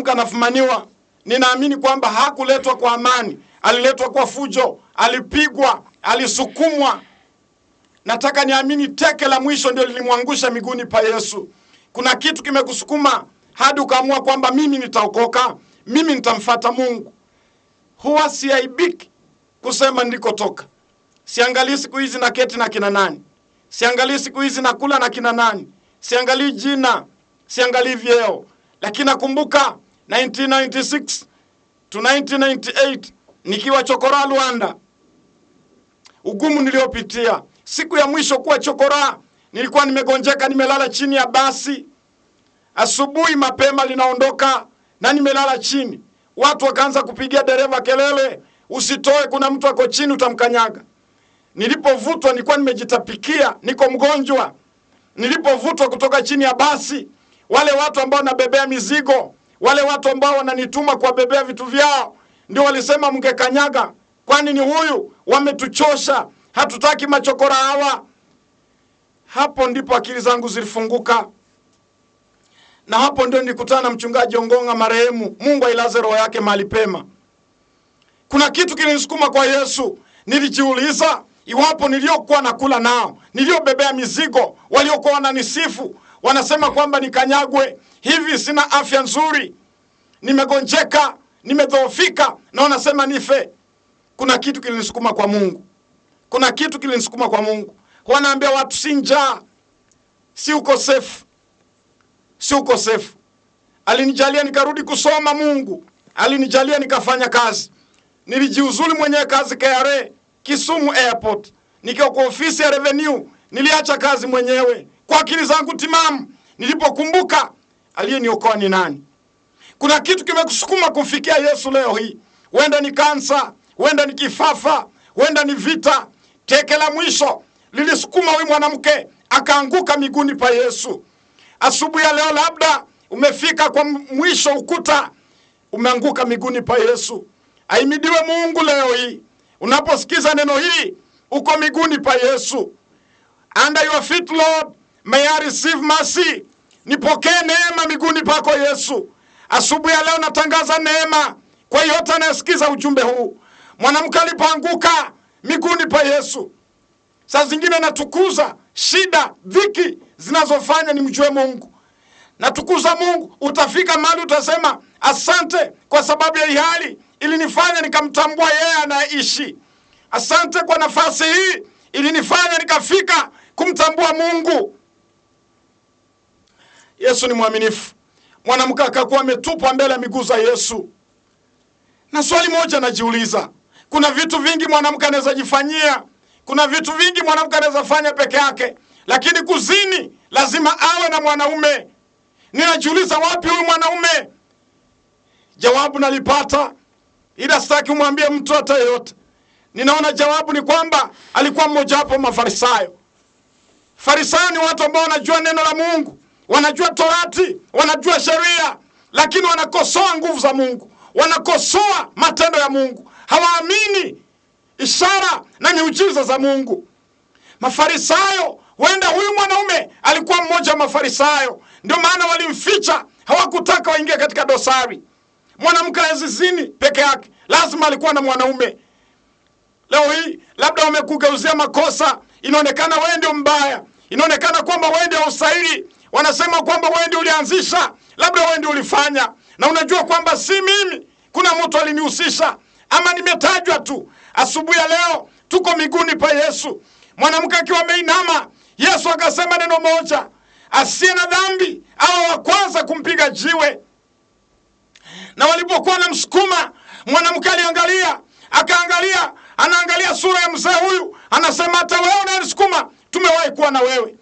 mwanamke anafumaniwa, ninaamini kwamba hakuletwa kwa amani, aliletwa kwa fujo, alipigwa, alisukumwa. Nataka niamini teke la mwisho ndio lilimwangusha miguuni pa Yesu. Kuna kitu kimekusukuma hadi ukaamua kwamba mimi nitaokoka, mimi nitamfuata Mungu. Huwa siaibiki kusema nilikotoka. Siangalii siku hizi na keti na kina nani. Siangalii siku hizi na kula na kina nani. Siangalii jina, siangalii vyeo. Lakini nakumbuka 1996 to 1998 nikiwa Chokora Luanda, ugumu niliopitia. Siku ya mwisho kuwa Chokora, nilikuwa nimegonjeka, nimelala chini ya basi. Asubuhi mapema linaondoka na nimelala chini. Watu wakaanza kupigia dereva kelele, usitoe, kuna mtu ako chini utamkanyaga. Nilipovutwa, nilikuwa nimejitapikia, niko mgonjwa. Nilipovutwa kutoka chini ya basi, wale watu ambao nabebea mizigo, wale watu ambao wananituma kwa bebea vitu vyao, ndio walisema mngekanyaga, kwani ni huyu, wametuchosha, hatutaki machokora hawa. Hapo ndipo akili zangu zilifunguka. Na hapo ndio nilikutana na mchungaji Ongonga marehemu, Mungu ailaze roho yake mahali pema. Kuna kitu kilinisukuma kwa Yesu. Nilijiuliza, iwapo niliokuwa nakula nao, niliobebea mizigo, waliokuwa wananisifu, wanasema kwamba nikanyagwe, hivi sina afya nzuri, nimegonjeka, nimedhoofika, na wanasema nife. Kuna kitu kilinisukuma kwa Mungu. Kuna kitu kilinisukuma kwa Mungu. Wanaambia watu si njaa, si ukosefu. Si ukosefu. Alinijalia nikarudi kusoma Mungu. Alinijalia nikafanya kazi. Nilijiuzulu mwenyewe kazi KRA, Kisumu Airport. Nikiwa kwa ofisi ya revenue, niliacha kazi mwenyewe. Kwa akili zangu timamu, nilipokumbuka aliyeniokoa ni nani. Kuna kitu kimekusukuma kumfikia Yesu leo hii. Wenda ni kansa, wenda ni kifafa, wenda ni vita. Teke la mwisho lilisukuma huyu mwanamke akaanguka miguuni pa Yesu. Asubuhi ya leo labda umefika kwa mwisho ukuta, umeanguka miguuni pa Yesu. Ahimidiwe Mungu leo hii. Unaposikiza neno hili, uko miguuni pa Yesu. Under your feet, Lord, may I receive mercy. Nipokee neema miguuni pako Yesu. Asubuhi ya leo natangaza neema kwa yote anayesikiza ujumbe huu. Mwanamke alipoanguka miguuni pa Yesu. Saa zingine natukuza shida, dhiki zinazofanya nimjue Mungu. Natukuza Mungu, utafika mahali utasema asante kwa sababu ya hii hali ilinifanya nikamtambua yeye anaishi. Asante kwa nafasi hii ilinifanya nikafika kumtambua Mungu. Yesu ni mwaminifu. Mwanamke akakuwa ametupwa mbele ya miguu za Yesu. Na swali moja najiuliza, kuna vitu vingi mwanamke anaweza jifanyia, kuna vitu vingi mwanamke anaweza fanya peke yake, lakini kuzini lazima awe na mwanaume. Ninajiuliza, wapi huyu mwanaume? Jawabu nalipata, ila sitaki umwambie mtu hata yeyote. Ninaona jawabu ni kwamba alikuwa mmoja wapo Mafarisayo. Farisayo ni watu ambao wanajua neno la Mungu, wanajua Torati, wanajua sheria, lakini wanakosoa nguvu za Mungu, wanakosoa matendo ya Mungu, hawaamini ishara na miujiza za Mungu. Mafarisayo, huenda huyu mwanaume alikuwa mmoja wa Mafarisayo, ndio maana walimficha, hawakutaka waingie katika dosari. Mwanamke hazizini peke yake, lazima alikuwa na mwanaume. Leo hii labda wamekugeuzia makosa, inaonekana wewe ndio mbaya, inaonekana kwamba wewe ndio ustahili, wanasema kwamba wewe ndio ulianzisha, labda wewe ndio ulifanya, na unajua kwamba si mimi, kuna mtu alinihusisha ama nimetajwa tu. Asubuhi ya leo tuko miguuni pa Yesu. Mwanamke akiwa ameinama, Yesu akasema neno moja, asiye na dhambi awe wa kwanza kumpiga jiwe. Na walipokuwa na msukuma, mwanamke aliangalia, akaangalia, anaangalia sura ya mzee huyu, anasema hata wewe unanisukuma, tumewahi kuwa na wewe.